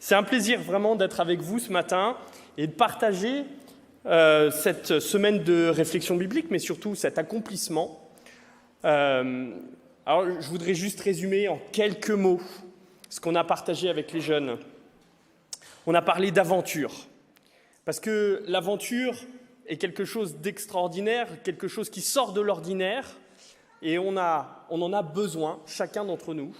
C'est un plaisir vraiment d'être avec vous ce matin et de partager cette semaine de réflexion biblique, mais surtout cet accomplissement. Alors, je voudrais juste résumer en quelques mots ce qu'on a partagé avec les jeunes. On a parlé d'aventure, parce que l'aventure est quelque chose d'extraordinaire, quelque chose qui sort de l'ordinaire, et on en a besoin, chacun d'entre nous.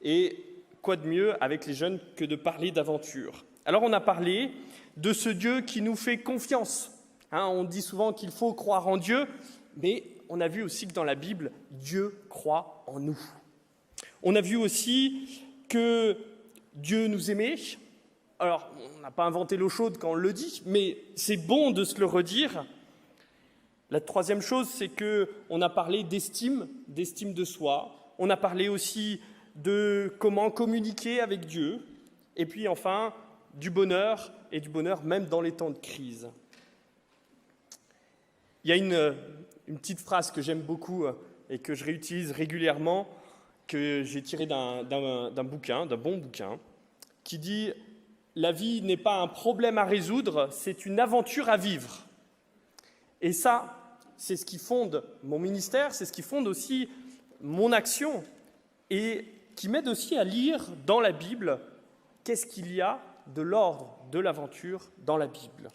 Et quoi de mieux avec les jeunes que de parler d'aventure? Alors on a parlé de ce Dieu qui nous fait confiance. On dit souvent qu'il faut croire en Dieu, mais on a vu aussi que dans la Bible, Dieu croit en nous. On a vu aussi que Dieu nous aimait. Alors, on n'a pas inventé l'eau chaude quand on le dit, mais c'est bon de se le redire. La troisième chose, c'est qu'on a parlé d'estime de soi. On a parlé aussi de comment communiquer avec Dieu. Et puis enfin, du bonheur, et du bonheur même dans les temps de crise. Il y a une petite phrase que j'aime beaucoup et que je réutilise régulièrement, que j'ai tirée d'un bon bouquin, qui dit « La vie n'est pas un problème à résoudre, c'est une aventure à vivre ». Et ça, c'est ce qui fonde mon ministère, c'est ce qui fonde aussi mon action et qui m'aide aussi à lire dans la Bible qu'est-ce qu'il y a de l'ordre de l'aventure dans la Bible.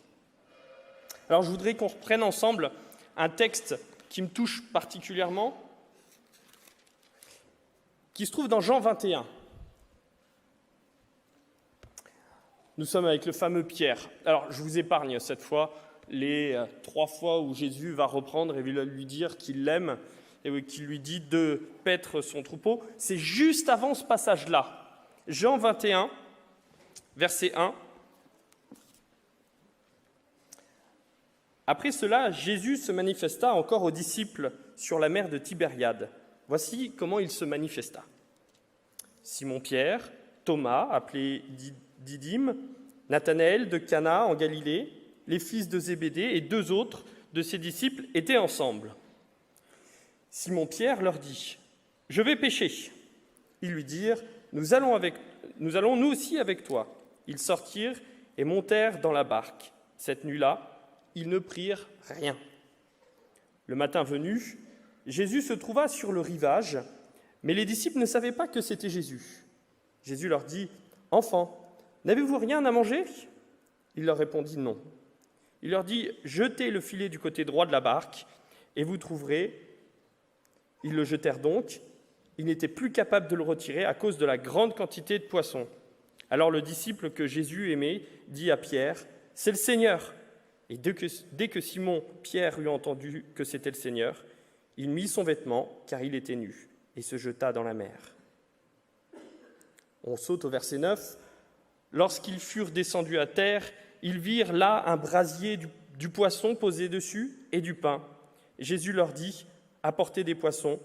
Alors je voudrais qu'on reprenne ensemble un texte qui me touche particulièrement, qui se trouve dans Jean 21. Nous sommes avec le fameux Pierre. Alors je vous épargne cette fois les 3 fois où Jésus va reprendre et va lui dire qu'il l'aime et qu'il lui dit de paître son troupeau. C'est juste avant ce passage-là. Jean 21, verset 1. Après cela, Jésus se manifesta encore aux disciples sur la mer de Tibériade. Voici comment il se manifesta. Simon-Pierre, Thomas, appelé Didyme, Nathanaël de Cana en Galilée, les fils de Zébédée et 2 autres de ses disciples étaient ensemble. Simon-Pierre leur dit « Je vais pêcher. » Ils lui dirent « Nous allons nous aussi avec toi. » Ils sortirent et montèrent dans la barque. Cette nuit-là, ils ne prirent rien. Le matin venu, Jésus se trouva sur le rivage, mais les disciples ne savaient pas que c'était Jésus. Jésus leur dit « Enfants, n'avez-vous rien à manger ?» Il leur répondit « Non. » Il leur dit « Jetez le filet du côté droit de la barque, et vous trouverez. » Ils le jetèrent donc. Ils n'étaient plus capables de le retirer à cause de la grande quantité de poissons. Alors le disciple que Jésus aimait dit à Pierre « C'est le Seigneur !» Et dès que Simon-Pierre eut entendu que c'était le Seigneur, il mit son vêtement, car il était nu, et se jeta dans la mer. On saute au verset 9. Lorsqu'ils furent descendus à terre, ils virent là un brasier du poisson posé dessus et du pain. Jésus leur dit « Apportez des poissons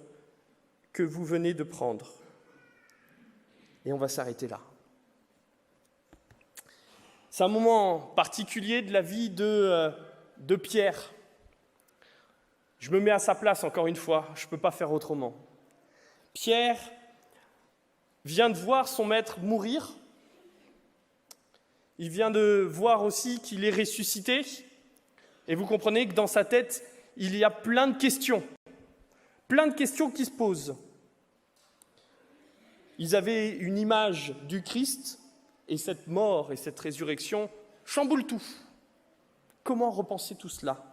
que vous venez de prendre. » Et on va s'arrêter là. C'est un moment particulier de la vie de Pierre. Je me mets à sa place encore une fois, je ne peux pas faire autrement. Pierre vient de voir son maître mourir. Il vient de voir aussi qu'il est ressuscité. Et vous comprenez que dans sa tête, il y a plein de questions qui se posent. Ils avaient une image du Christ, et cette mort et cette résurrection chamboulent tout. Comment repenser tout cela?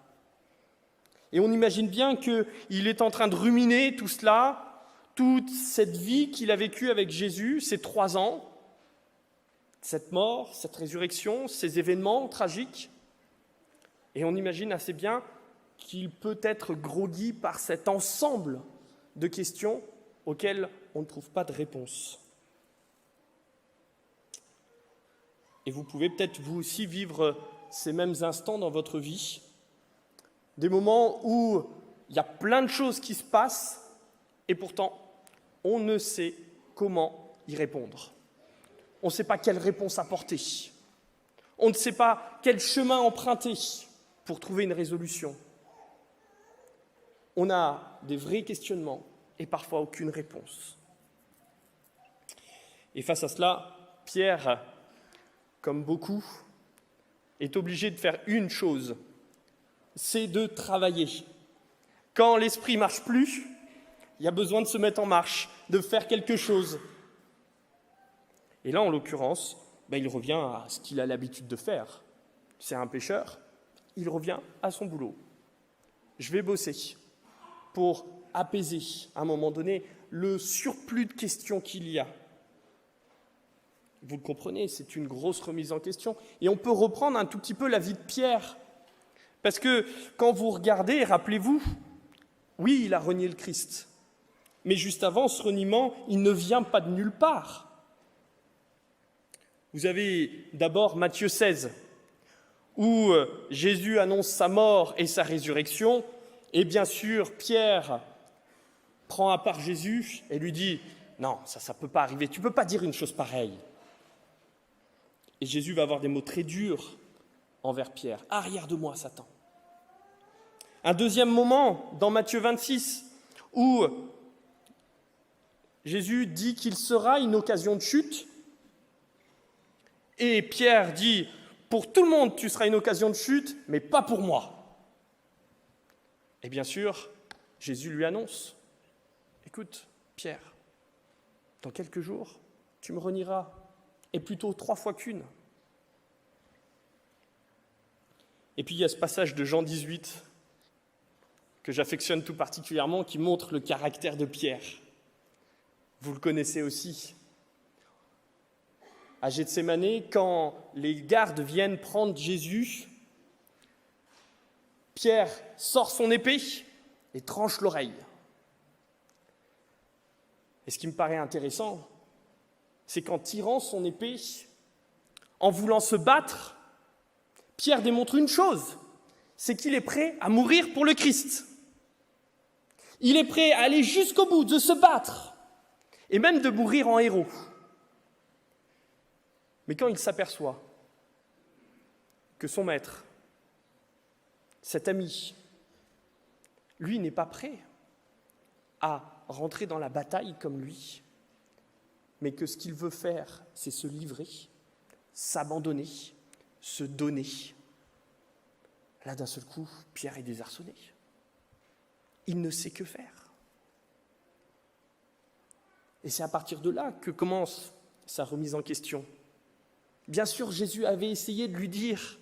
Et on imagine bien qu'il est en train de ruminer tout cela, toute cette vie qu'il a vécue avec Jésus, ces 3 ans, cette mort, cette résurrection, ces événements tragiques. Et on imagine assez bien qu'il peut être groggy par cet ensemble de questions auxquelles on ne trouve pas de réponse. Et vous pouvez peut-être vous aussi vivre ces mêmes instants dans votre vie, des moments où il y a plein de choses qui se passent et pourtant on ne sait comment y répondre. On ne sait pas quelle réponse apporter. On ne sait pas quel chemin emprunter pour trouver une résolution. On a des vrais questionnements et parfois aucune réponse. Et face à cela, Pierre comme beaucoup, est obligé de faire une chose, c'est de travailler. Quand l'esprit ne marche plus, il y a besoin de se mettre en marche, de faire quelque chose. Et là, en l'occurrence, il revient à ce qu'il a l'habitude de faire. C'est un pêcheur, il revient à son boulot. Je vais bosser pour apaiser, à un moment donné, le surplus de questions qu'il y a. Vous le comprenez, c'est une grosse remise en question. Et on peut reprendre un tout petit peu la vie de Pierre. Parce que quand vous regardez, rappelez-vous, oui, il a renié le Christ. Mais juste avant, ce reniement, il ne vient pas de nulle part. Vous avez d'abord Matthieu 16, où Jésus annonce sa mort et sa résurrection. Et bien sûr, Pierre prend à part Jésus et lui dit « Non, ça ne peut pas arriver, tu ne peux pas dire une chose pareille. » Et Jésus va avoir des mots très durs envers Pierre. « Arrière de moi, Satan !» Un deuxième moment, dans Matthieu 26, où Jésus dit qu'il sera une occasion de chute. Et Pierre dit « Pour tout le monde, tu seras une occasion de chute, mais pas pour moi. » Et bien sûr, Jésus lui annonce « Écoute, Pierre, dans quelques jours, tu me renieras, et plutôt 3 fois qu'une. » Et puis il y a ce passage de Jean 18 que j'affectionne tout particulièrement, qui montre le caractère de Pierre. Vous le connaissez aussi. À Gethsémanée, quand les gardes viennent prendre Jésus, Pierre sort son épée et tranche l'oreille. Et ce qui me paraît intéressant, c'est qu'en tirant son épée, en voulant se battre, Pierre démontre une chose, c'est qu'il est prêt à mourir pour le Christ. Il est prêt à aller jusqu'au bout, de se battre, et même de mourir en héros. Mais quand il s'aperçoit que son maître, cet ami, lui n'est pas prêt à rentrer dans la bataille comme lui, mais que ce qu'il veut faire, c'est se livrer, s'abandonner, se donner. Là, d'un seul coup, Pierre est désarçonné. Il ne sait que faire. Et c'est à partir de là que commence sa remise en question. Bien sûr, Jésus avait essayé de lui dire,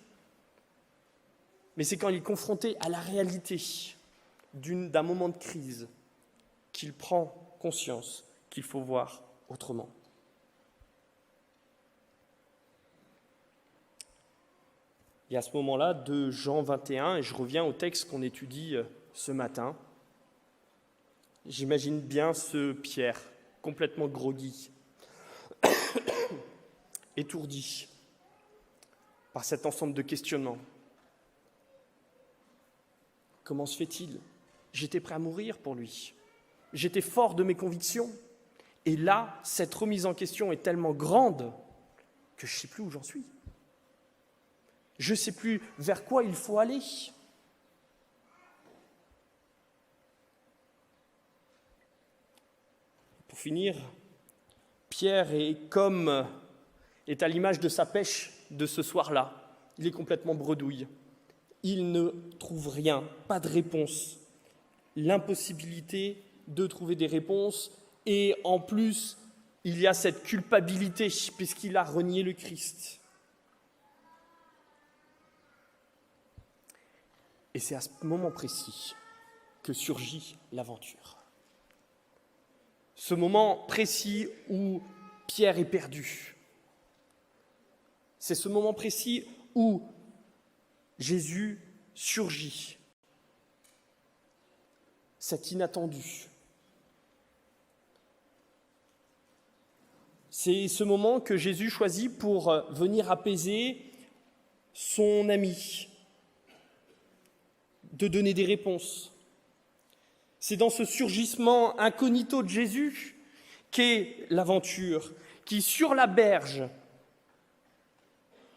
mais c'est quand il est confronté à la réalité d'un moment de crise qu'il prend conscience qu'il faut voir autrement. Et à ce moment-là, de Jean 21, et je reviens au texte qu'on étudie ce matin, j'imagine bien ce Pierre, complètement groggy, étourdi par cet ensemble de questionnements. Comment se fait-il ? J'étais prêt à mourir pour lui. J'étais fort de mes convictions. Et là, cette remise en question est tellement grande que je ne sais plus où j'en suis. Je ne sais plus vers quoi il faut aller. Pour finir, Pierre est à l'image de sa pêche de ce soir-là. Il est complètement bredouille. Il ne trouve rien, pas de réponse. L'impossibilité de trouver des réponses et en plus, il y a cette culpabilité puisqu'il a renié le Christ. Et c'est à ce moment précis que surgit l'aventure. Ce moment précis où Pierre est perdu. C'est ce moment précis où Jésus surgit. C'est inattendu. C'est ce moment que Jésus choisit pour venir apaiser son ami, de donner des réponses. C'est dans ce surgissement incognito de Jésus qu'est l'aventure, qui sur la berge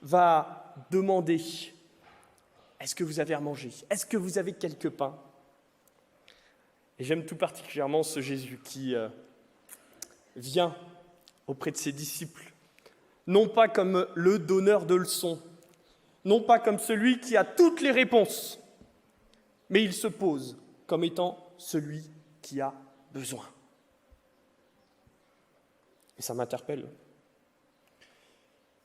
va demander « Est-ce que vous avez à manger ? Est-ce que vous avez quelques pains ?» Et j'aime tout particulièrement ce Jésus qui vient auprès de ses disciples non pas comme le donneur de leçons, non pas comme celui qui a toutes les réponses, mais il se pose comme étant celui qui a besoin. Et ça m'interpelle.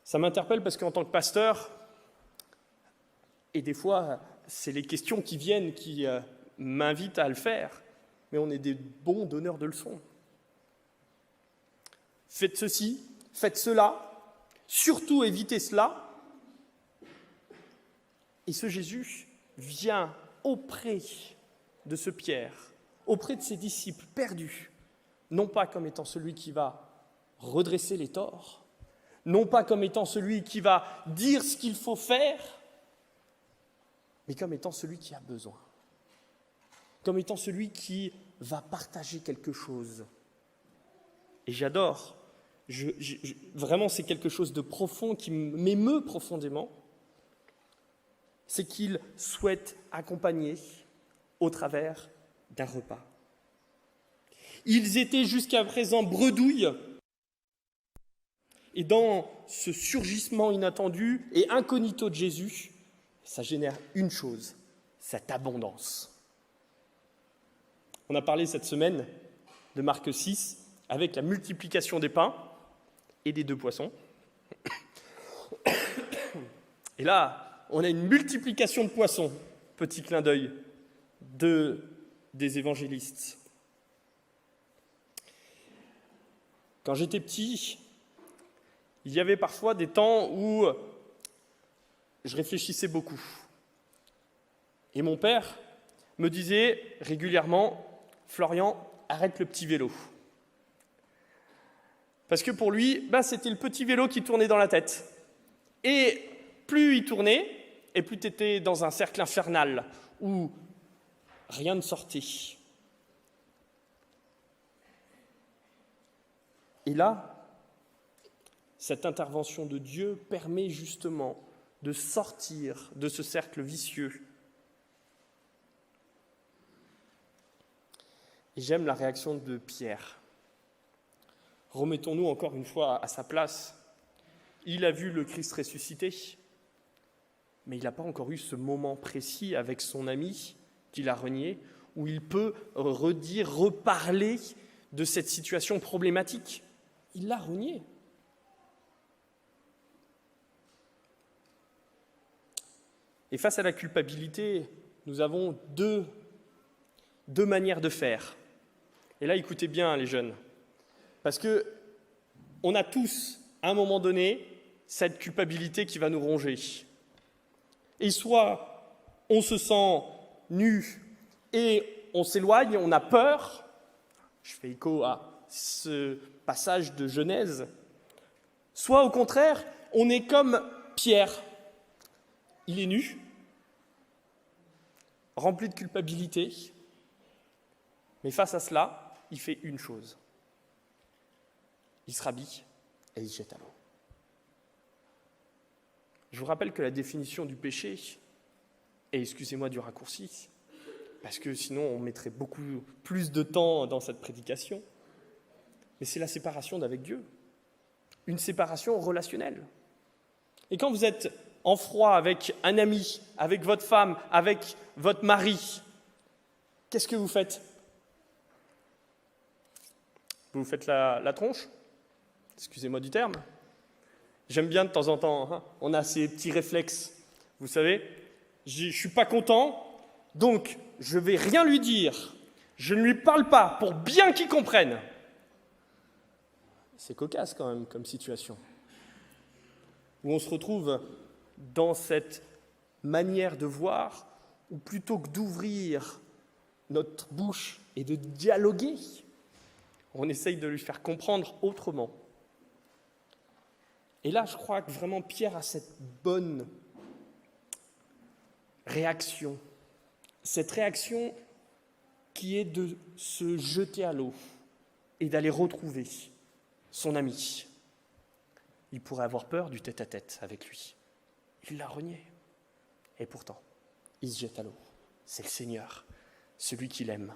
Ça m'interpelle parce qu'en tant que pasteur, et des fois, c'est les questions qui viennent qui m'invitent à le faire, mais on est des bons donneurs de leçons. Faites ceci, faites cela, surtout évitez cela. Et ce Jésus vient auprès de ce Pierre, auprès de ses disciples perdus, non pas comme étant celui qui va redresser les torts, non pas comme étant celui qui va dire ce qu'il faut faire, mais comme étant celui qui a besoin, comme étant celui qui va partager quelque chose. Et j'adore, vraiment c'est quelque chose de profond qui m'émeut profondément, c'est qu'il souhaite accompagner au travers d'un repas. Ils étaient jusqu'à présent bredouilles, et dans ce surgissement inattendu et incognito de Jésus, ça génère une chose, cette abondance. On a parlé cette semaine de Marc 6 avec la multiplication des pains et des 2 poissons. Et là, on a une multiplication de poissons, petit clin d'œil des évangélistes. Quand j'étais petit, il y avait parfois des temps où je réfléchissais beaucoup. Et mon père me disait régulièrement « Florian, arrête le petit vélo ». Parce que pour lui, c'était le petit vélo qui tournait dans la tête. Et plus il tournait, et plus tu étais dans un cercle infernal où rien ne sortait. Et là, cette intervention de Dieu permet justement de sortir de ce cercle vicieux. Et j'aime la réaction de Pierre. Remettons-nous encore une fois à sa place. Il a vu le Christ ressuscité, mais il n'a pas encore eu ce moment précis avec son ami qu'il a renié, où il peut reparler de cette situation problématique. Il l'a renié. Et face à la culpabilité, nous avons deux manières de faire. Et là, écoutez bien, les jeunes, parce que on a tous, à un moment donné, cette culpabilité qui va nous ronger. Et soit on se sent nu et on s'éloigne, on a peur. Je fais écho à ce passage de Genèse. Soit au contraire, on est comme Pierre. Il est nu, rempli de culpabilité, mais face à cela, il fait une chose. Il se rhabille et il se jette à l'eau. Je vous rappelle que la définition du péché, et excusez-moi du raccourci, parce que sinon on mettrait beaucoup plus de temps dans cette prédication, mais c'est la séparation d'avec Dieu, une séparation relationnelle. Et quand vous êtes en froid avec un ami, avec votre femme, avec votre mari, qu'est-ce que vous faites ? Vous faites la tronche ? Excusez-moi du terme. J'aime bien de temps en temps, on a ces petits réflexes. Vous savez, je ne suis pas content, donc je ne vais rien lui dire. Je ne lui parle pas pour bien qu'il comprenne. C'est cocasse quand même comme situation. Où on se retrouve dans cette manière de voir, où plutôt que d'ouvrir notre bouche et de dialoguer, on essaye de lui faire comprendre autrement. Et là, je crois que vraiment Pierre a cette bonne réaction. Cette réaction qui est de se jeter à l'eau et d'aller retrouver son ami. Il pourrait avoir peur du tête-à-tête avec lui. Il l'a renié. Et pourtant, il se jette à l'eau. C'est le Seigneur, celui qu'il aime.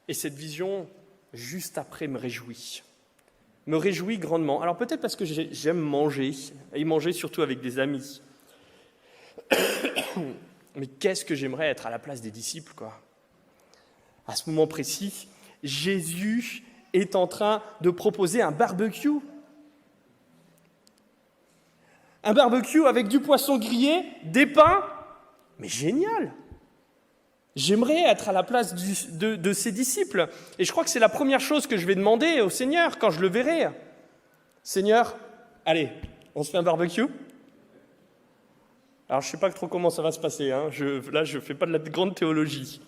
Et cette vision, juste après, me réjouit. me réjouit grandement. Alors peut-être parce que j'aime manger, et manger surtout avec des amis. Mais qu'est-ce que j'aimerais être à la place des disciples, quoi. À ce moment précis, Jésus est en train de proposer un barbecue. Un barbecue avec du poisson grillé, des pains. Mais génial! J'aimerais être à la place de ses disciples. Et je crois que c'est la première chose que je vais demander au Seigneur quand je le verrai. Seigneur, allez, on se fait un barbecue? Alors, je ne sais pas trop comment ça va se passer. Là, je ne fais pas de la grande théologie.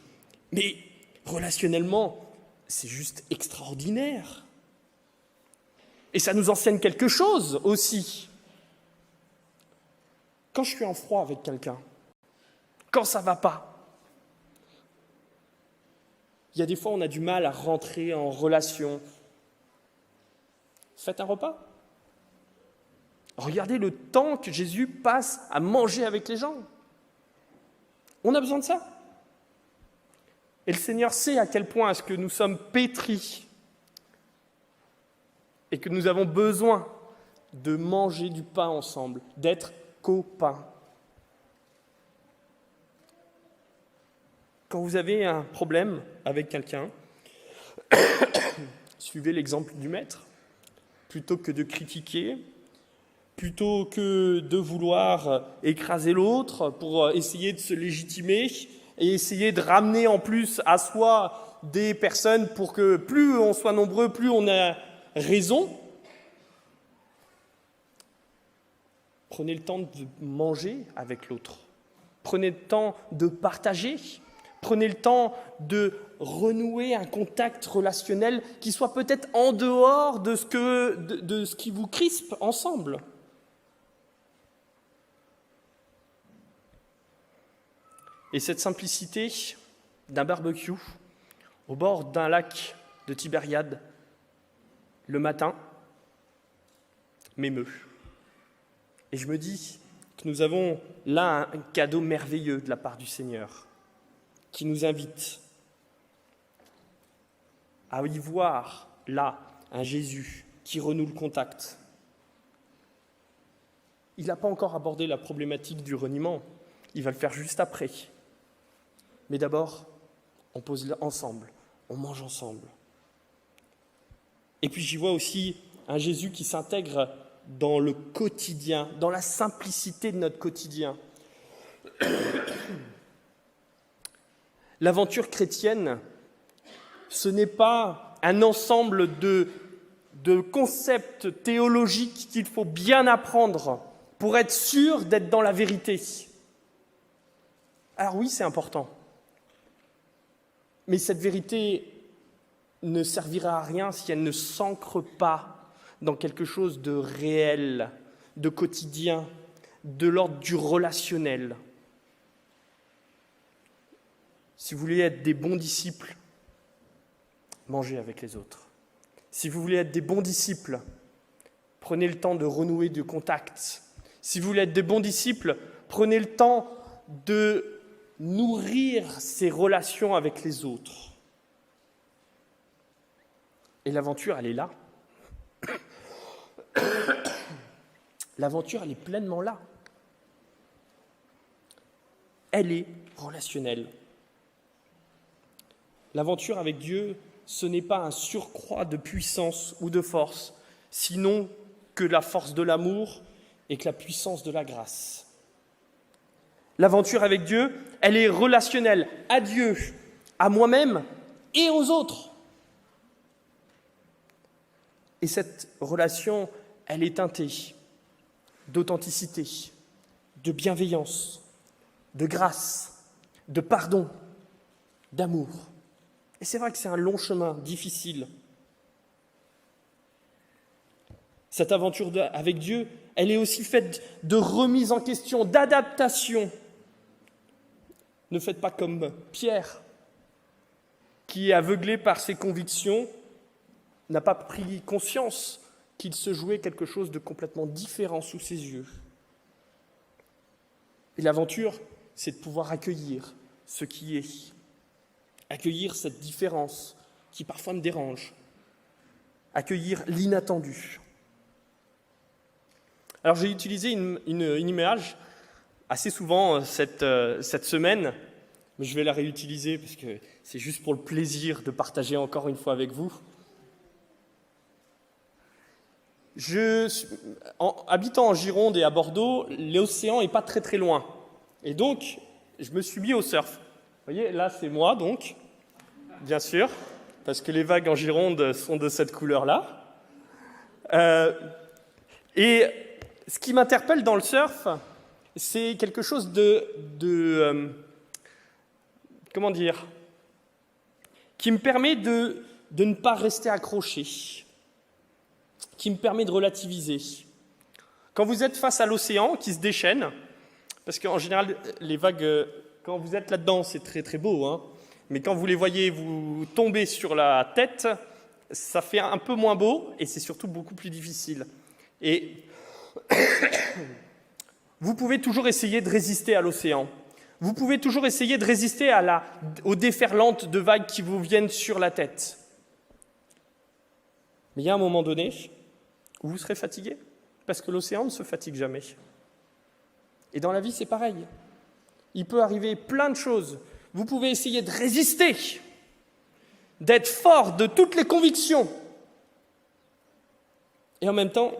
Mais relationnellement, c'est juste extraordinaire. Et ça nous enseigne quelque chose aussi. Quand je suis en froid avec quelqu'un, quand ça ne va pas, il y a des fois, on a du mal à rentrer en relation. Faites un repas. Regardez le temps que Jésus passe à manger avec les gens. On a besoin de ça. Et le Seigneur sait à quel point est-ce que nous sommes pétris et que nous avons besoin de manger du pain ensemble, d'être copains. Quand vous avez un problème avec quelqu'un, suivez l'exemple du maître. Plutôt que de critiquer, plutôt que de vouloir écraser l'autre pour essayer de se légitimer et essayer de ramener en plus à soi des personnes pour que plus on soit nombreux, plus on a raison. Prenez le temps de manger avec l'autre. Prenez le temps de partager. Prenez le temps de renouer un contact relationnel qui soit peut-être en dehors de ce qui vous crispe ensemble. Et cette simplicité d'un barbecue au bord d'un lac de Tibériade le matin m'émeut. Et je me dis que nous avons là un cadeau merveilleux de la part du Seigneur qui nous invite à y voir là un Jésus qui renoue le contact. Il n'a pas encore abordé la problématique du reniement, il va le faire juste après. Mais d'abord, on pose ensemble, on mange ensemble. Et puis j'y vois aussi un Jésus qui s'intègre dans le quotidien, dans la simplicité de notre quotidien. L'aventure chrétienne, ce n'est pas un ensemble de concepts théologiques qu'il faut bien apprendre pour être sûr d'être dans la vérité. Alors oui, c'est important. Mais cette vérité ne servira à rien si elle ne s'ancre pas dans quelque chose de réel, de quotidien, de l'ordre du relationnel. Si vous voulez être des bons disciples, mangez avec les autres. Si vous voulez être des bons disciples, prenez le temps de renouer du contact. Si vous voulez être des bons disciples, prenez le temps de nourrir ces relations avec les autres. Et l'aventure, elle est là. L'aventure, elle est pleinement là. Elle est relationnelle. L'aventure avec Dieu, ce n'est pas un surcroît de puissance ou de force, sinon que la force de l'amour et que la puissance de la grâce. L'aventure avec Dieu, elle est relationnelle à Dieu, à moi-même et aux autres. Et cette relation, elle est teintée d'authenticité, de bienveillance, de grâce, de pardon, d'amour. Et c'est vrai que c'est un long chemin, difficile. Cette aventure avec Dieu, elle est aussi faite de remise en question, d'adaptation. Ne faites pas comme Pierre, qui est aveuglé par ses convictions, n'a pas pris conscience qu'il se jouait quelque chose de complètement différent sous ses yeux. Et l'aventure, c'est de pouvoir accueillir ce qui est. Accueillir cette différence qui parfois me dérange. accueillir l'inattendu. Alors j'ai utilisé une image assez souvent cette semaine, mais je vais la réutiliser parce que c'est juste pour le plaisir de partager encore une fois avec vous. Habitant en Gironde et à Bordeaux, l'océan n'est pas très très loin. Et donc, je me suis mis au surf. Vous voyez, là c'est moi donc, bien sûr, parce que les vagues en Gironde sont de cette couleur-là. Et ce qui m'interpelle dans le surf, c'est quelque chose comment dire, qui me permet de ne pas rester accroché, qui me permet de relativiser. Quand vous êtes face à l'océan qui se déchaîne, parce qu'en général, les vagues, quand vous êtes là-dedans, c'est très très beau, hein, mais quand vous les voyez vous tomber sur la tête, ça fait un peu moins beau et c'est surtout beaucoup plus difficile. Et vous pouvez toujours essayer de résister à l'océan. Vous pouvez toujours essayer de résister aux déferlantes de vagues qui vous viennent sur la tête. Mais il y a un moment donné où vous serez fatigué, parce que l'océan ne se fatigue jamais. Et dans la vie, c'est pareil. Il peut arriver plein de choses. Vous pouvez essayer de résister, d'être fort de toutes les convictions. Et en même temps,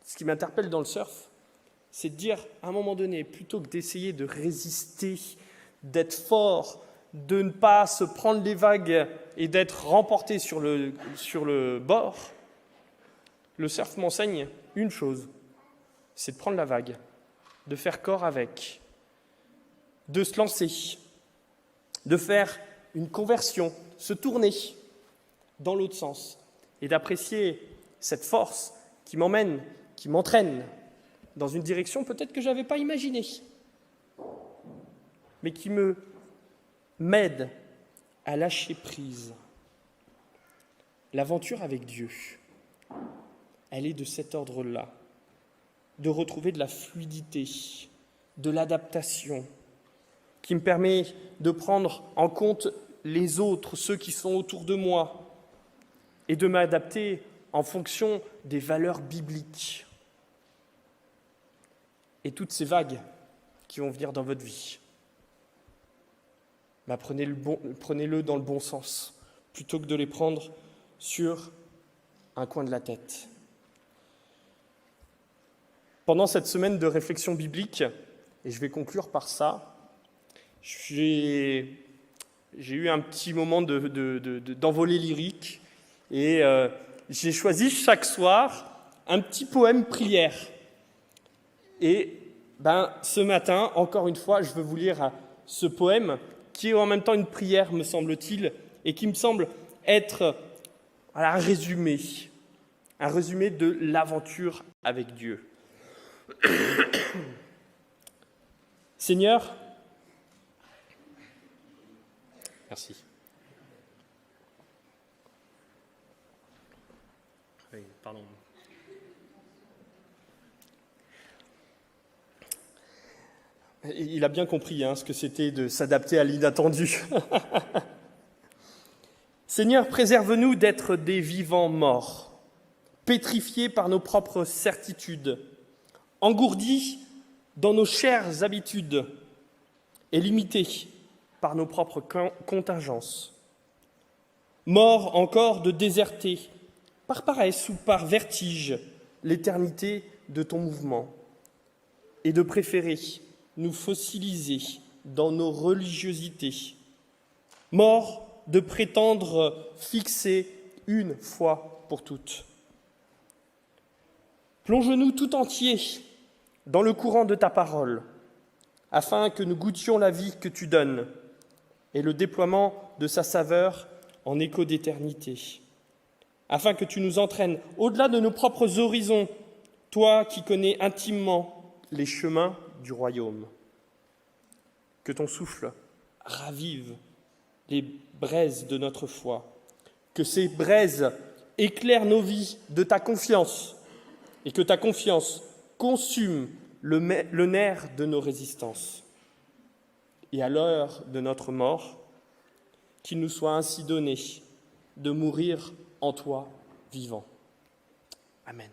ce qui m'interpelle dans le surf, c'est de dire, à un moment donné, plutôt que d'essayer de résister, d'être fort, de ne pas se prendre les vagues et d'être remporté sur le bord, le surf m'enseigne une chose, c'est de prendre la vague, de faire corps avec, de se lancer, de faire une conversion, se tourner dans l'autre sens et d'apprécier cette force qui m'emmène, qui m'entraîne dans une direction peut-être que je n'avais pas imaginée, mais qui m'aide à lâcher prise. L'aventure avec Dieu, elle est de cet ordre-là, de retrouver de la fluidité, de l'adaptation, qui me permet de prendre en compte les autres, ceux qui sont autour de moi, et de m'adapter en fonction des valeurs bibliques. Et toutes ces vagues qui vont venir dans votre vie, prenez-le dans le bon sens, plutôt que de les prendre sur un coin de la tête. Pendant cette semaine de réflexion biblique, et je vais conclure par ça, j'ai eu un petit moment d'envolée lyrique, et j'ai choisi chaque soir un petit poème prière. Et ce matin, encore une fois, je veux vous lire ce poème qui est en même temps une prière, me semble-t-il, et qui me semble être un résumé de l'aventure avec Dieu. Seigneur, merci. Oui, pardon. Il a bien compris ce que c'était de s'adapter à l'inattendu. Seigneur, préserve-nous d'être des vivants morts, pétrifiés par nos propres certitudes, engourdis dans nos chères habitudes et limités par nos propres contingences. Morts encore de déserter, par paresse ou par vertige, l'éternité de ton mouvement, et de préférer nous fossiliser dans nos religiosités, morts de prétendre fixer une fois pour toutes. Plonge-nous tout entiers dans le courant de ta parole, afin que nous goûtions la vie que tu donnes et le déploiement de sa saveur en écho d'éternité, afin que tu nous entraînes au-delà de nos propres horizons, toi qui connais intimement les chemins du royaume. Que ton souffle ravive les braises de notre foi, que ces braises éclairent nos vies de ta confiance et que ta confiance consume le nerf de nos résistances. Et à l'heure de notre mort, qu'il nous soit ainsi donné de mourir en toi vivant. Amen.